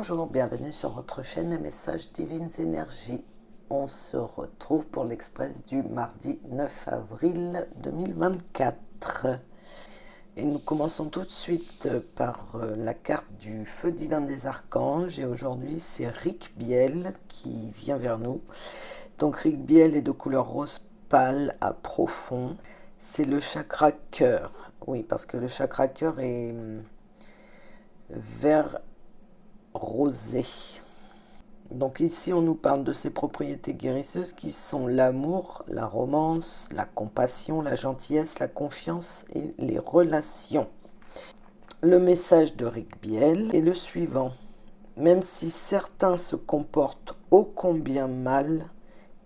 Bonjour, bienvenue sur votre chaîne Messages Divines Énergies. On se retrouve pour l'Express du mardi 9 avril 2024. Et nous commençons tout de suite par la carte du Feu Divin des Archanges. Et aujourd'hui, c'est Rick Biel qui vient vers nous. Donc Rick Biel est de couleur rose pâle à profond. C'est le chakra cœur. Oui, parce que le chakra cœur est vert rosé. Donc ici, on nous parle de ses propriétés guérisseuses qui sont l'amour, la romance, la compassion, la gentillesse, la confiance et les relations. Le message de Rick Biel est le suivant. Même si certains se comportent ô combien mal,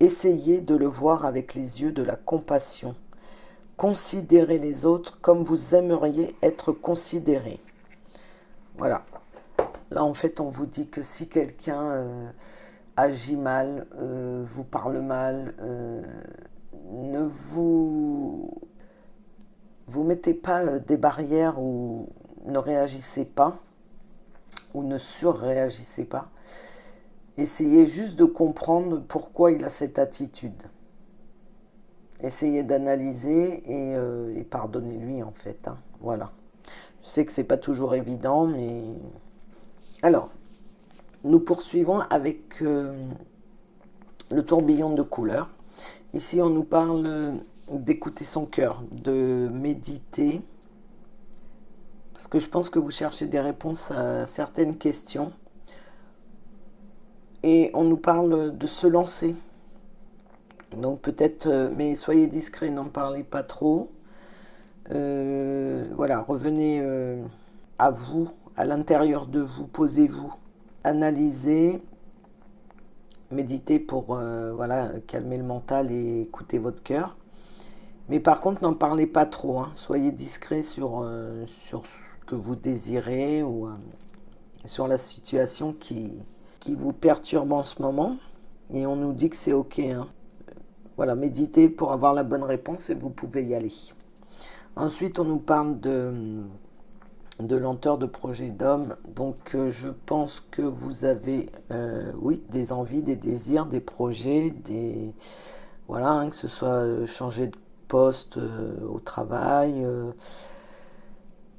essayez de le voir avec les yeux de la compassion. Considérez les autres comme vous aimeriez être considérés. Voilà. Là, en fait, on vous dit que si quelqu'un agit mal, vous parle mal, ne vous mettez pas des barrières ou ne réagissez pas ou ne surréagissez pas. Essayez juste de comprendre pourquoi il a cette attitude. Essayez d'analyser et pardonnez-lui, en fait. Hein. Voilà. Je sais que c'est pas toujours évident, mais... Alors, nous poursuivons avec le tourbillon de couleurs. Ici, on nous parle d'écouter son cœur, de méditer, parce que je pense que vous cherchez des réponses à certaines questions. Et on nous parle de se lancer. Donc peut-être, mais soyez discret, n'en parlez pas trop. Voilà, revenez à vous, à l'intérieur de vous, posez-vous. Analysez, méditez pour voilà, calmer le mental et écouter votre cœur. Mais par contre, n'en parlez pas trop. Hein. Soyez discret sur ce que vous désirez ou sur la situation qui vous perturbe en ce moment. Et on nous dit que c'est OK. Hein. Voilà, méditez pour avoir la bonne réponse et vous pouvez y aller. Ensuite, on nous parle de lenteur de projet d'homme. Donc je pense que vous avez oui, des envies, des désirs, des projets, voilà, hein, que ce soit changer de poste au travail,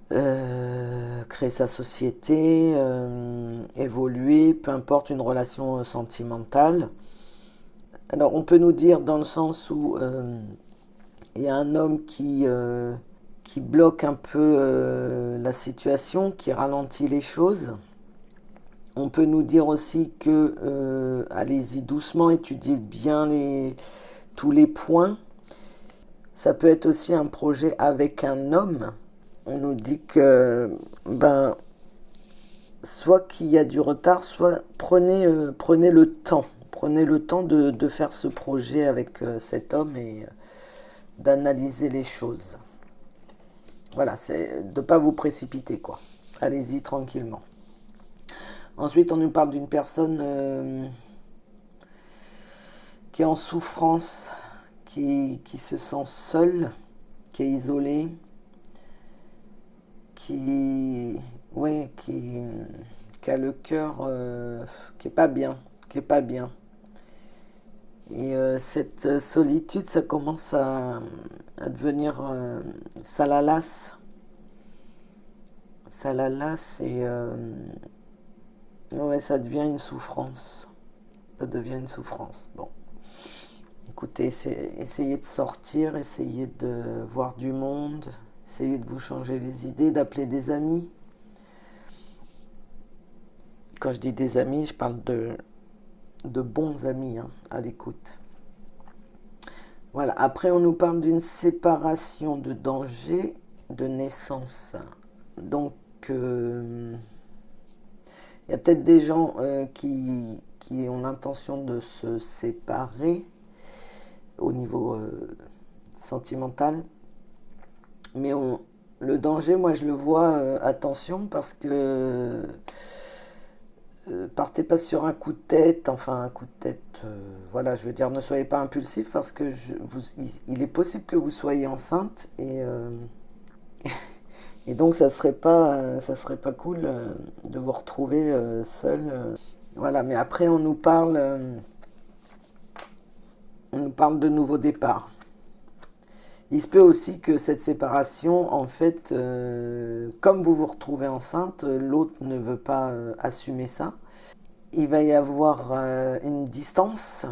créer sa société, évoluer, peu importe, une relation sentimentale. Alors on peut nous dire dans le sens où il y a un homme qui bloque un peu la situation, qui ralentit les choses. On peut nous dire aussi que allez-y doucement, étudiez bien tous les points. Ça peut être aussi un projet avec un homme. On nous dit que soit qu'il y a du retard, soit prenez le temps. Prenez le temps de faire ce projet avec cet homme et d'analyser les choses. Voilà, c'est de ne pas vous précipiter, quoi. Allez-y tranquillement. Ensuite, on nous parle d'une personne qui est en souffrance, qui se sent seule, qui est isolée, qui a le cœur qui n'est pas bien, Et cette solitude, ça commence à devenir ça la lasse. Ça la lasse et ouais, ça devient une souffrance. Ça devient une souffrance. Bon. Écoutez, essayez de sortir, essayez de voir du monde, essayez de vous changer les idées, d'appeler des amis. Quand je dis des amis, je parle de bons amis hein, à l'écoute. Voilà. Après, on nous parle d'une séparation de danger de naissance. Donc, il y a peut-être des gens qui ont l'intention de se séparer au niveau sentimental. Mais le danger, moi, je le vois, attention, parce que partez pas sur un coup de tête, voilà, je veux dire, ne soyez pas impulsif parce que il est possible que vous soyez enceinte et Et donc ça serait pas cool de vous retrouver seul. Voilà, mais après on nous parle de nouveau départ. Il se peut aussi que cette séparation, en fait, comme vous vous retrouvez enceinte, l'autre ne veut pas assumer ça. Il va y avoir une distance,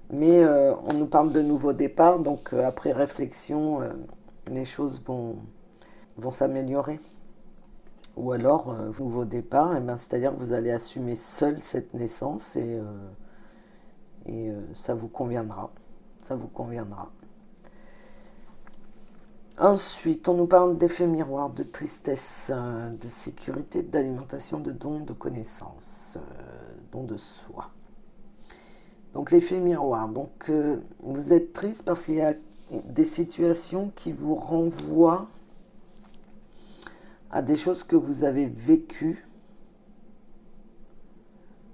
mais on nous parle de nouveau départ, donc après réflexion, les choses vont s'améliorer. Ou alors, nouveau départ, eh ben, c'est-à-dire que vous allez assumer seul cette naissance et ça vous conviendra. Ça vous conviendra. Ensuite, on nous parle d'effets miroirs, de tristesse, de sécurité, d'alimentation, de dons, de connaissances, dons de soi. Donc l'effet miroir. Donc vous êtes triste parce qu'il y a des situations qui vous renvoient à des choses que vous avez vécues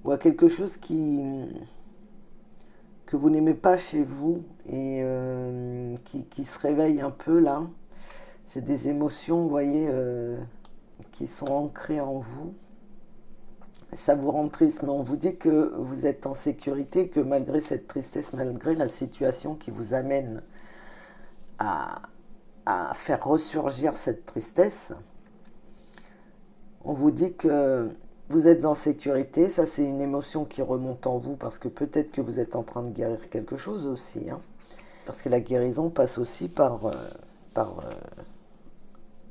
ou à quelque chose que vous n'aimez pas chez vous et qui se réveille un peu là. C'est des émotions, vous voyez, qui sont ancrées en vous. Ça vous rend triste, mais on vous dit que vous êtes en sécurité, que malgré cette tristesse, malgré la situation qui vous amène à, à faire ressurgir cette tristesse, on vous dit que vous êtes en sécurité. Ça, c'est une émotion qui remonte en vous parce que peut-être que vous êtes en train de guérir quelque chose aussi. Hein. Parce que la guérison passe aussi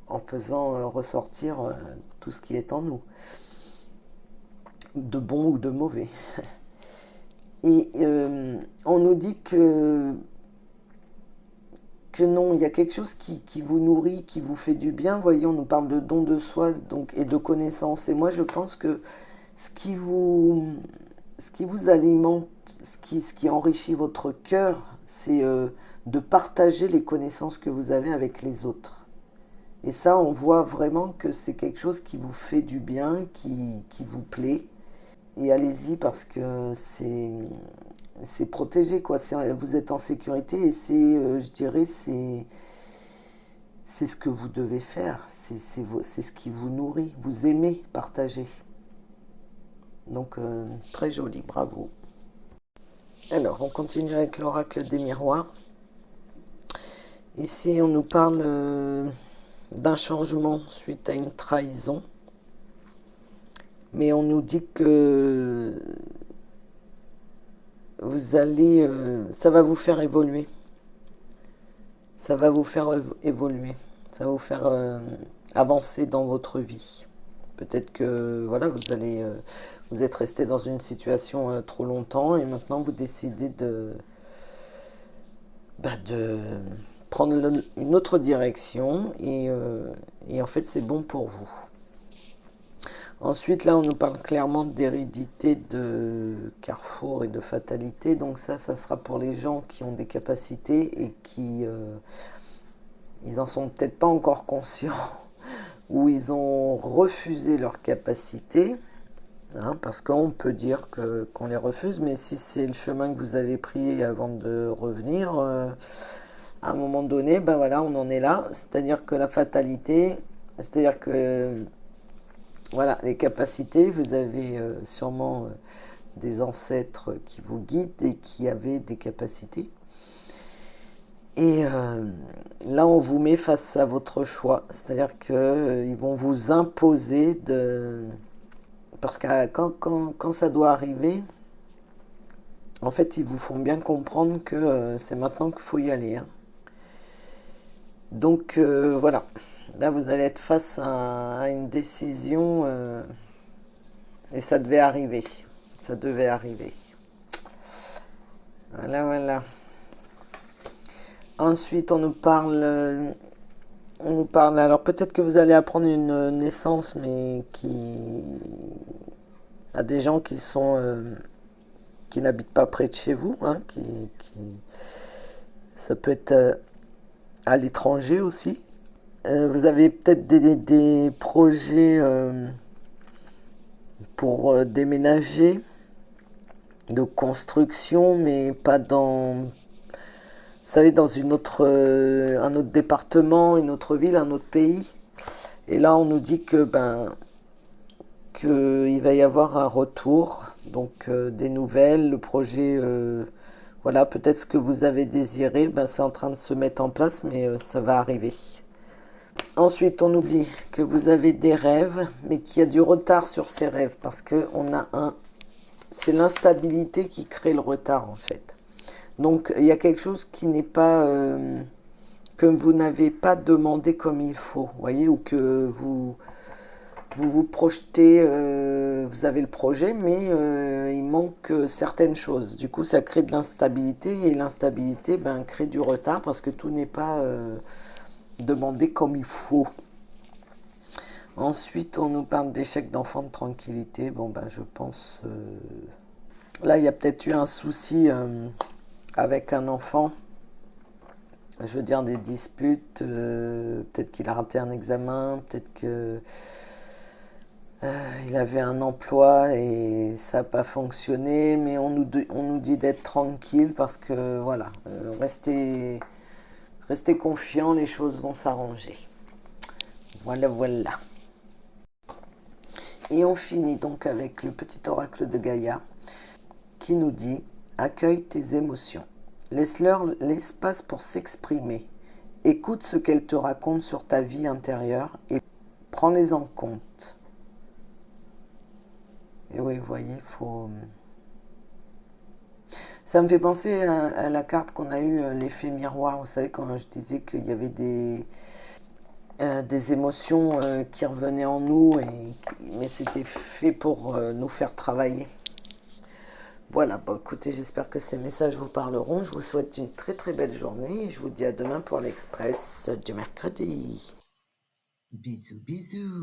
en faisant ressortir tout ce qui est en nous, de bon ou de mauvais. Et on nous dit que non, il y a quelque chose qui vous nourrit, qui vous fait du bien. Vous voyez, on nous parle de don de soi donc, et de connaissance. Et moi, je pense que ce qui vous alimente, ce qui enrichit votre cœur, c'est de partager les connaissances que vous avez avec les autres. Et ça, on voit vraiment que c'est quelque chose qui vous fait du bien, qui vous plaît. Et allez-y parce que c'est protégé, quoi. Vous êtes en sécurité et je dirais, c'est ce que vous devez faire. C'est ce qui vous nourrit. Vous aimez partager. Donc, très joli, bravo. Alors, on continue avec l'oracle des miroirs. Ici, on nous parle d'un changement suite à une trahison. Mais on nous dit que ça va vous faire évoluer. Ça va vous faire évoluer. Ça va vous faire avancer dans votre vie. Peut-être que voilà, vous êtes resté dans une situation trop longtemps et maintenant vous décidez de prendre une autre direction et en fait c'est bon pour vous. Ensuite, là, on nous parle clairement d'hérédité, de carrefour et de fatalité. Donc ça sera pour les gens qui ont des capacités et ils en sont peut-être pas encore conscients ou ils ont refusé leurs capacités. Hein, parce qu'on peut dire qu'on les refuse, mais si c'est le chemin que vous avez pris avant de revenir, à un moment donné, ben voilà, on en est là. C'est-à-dire que la fatalité, c'est-à-dire que voilà, les capacités, vous avez sûrement des ancêtres qui vous guident et qui avaient des capacités. Et là, on vous met face à votre choix. C'est-à-dire qu'ils vont vous imposer de... Parce que quand ça doit arriver, en fait, ils vous font bien comprendre que c'est maintenant qu'il faut y aller. Hein. Donc, voilà. Là, vous allez être face à une décision et ça devait arriver. Ça devait arriver. Voilà, voilà. Ensuite, on nous parle. Alors, peut-être que vous allez apprendre une naissance, mais à des gens qui n'habitent pas près de chez vous. Hein, ça peut être à l'étranger aussi. Vous avez peut-être des projets pour déménager, de construction, mais pas dans, vous savez, dans un autre département, une autre ville, un autre pays. Et là, on nous dit qu'il va y avoir un retour, donc des nouvelles, le projet, voilà, peut-être ce que vous avez désiré, c'est en train de se mettre en place, mais ça va arriver. Ensuite, on nous dit que vous avez des rêves, mais qu'il y a du retard sur ces rêves, parce que c'est l'instabilité qui crée le retard en fait. Donc, il y a quelque chose qui n'est pas, que vous n'avez pas demandé comme il faut, voyez, ou que vous projetez, vous avez le projet, mais il manque certaines choses. Du coup, ça crée de l'instabilité et l'instabilité crée du retard parce que tout n'est pas demandé comme il faut. Ensuite, on nous parle d'échec d'enfant de tranquillité. Bon, je pense... là, il y a peut-être eu un souci avec un enfant. Je veux dire, des disputes. Peut-être qu'il a raté un examen. Peut-être que il avait un emploi et ça n'a pas fonctionné, mais on nous dit d'être tranquille parce que voilà, restez confiant, les choses vont s'arranger. Voilà, voilà. Et on finit donc avec le petit oracle de Gaïa qui nous dit: accueille tes émotions, laisse-leur l'espace pour s'exprimer, écoute ce qu'elles te racontent sur ta vie intérieure et prends-les en compte. Et oui, vous voyez, faut. Ça me fait penser à la carte qu'on a eue, l'effet miroir. Vous savez, quand je disais qu'il y avait des émotions qui revenaient en nous, mais c'était fait pour nous faire travailler. Voilà, bon, écoutez, j'espère que ces messages vous parleront. Je vous souhaite une très très belle journée et je vous dis à demain pour l'Express du mercredi. Bisous, bisous.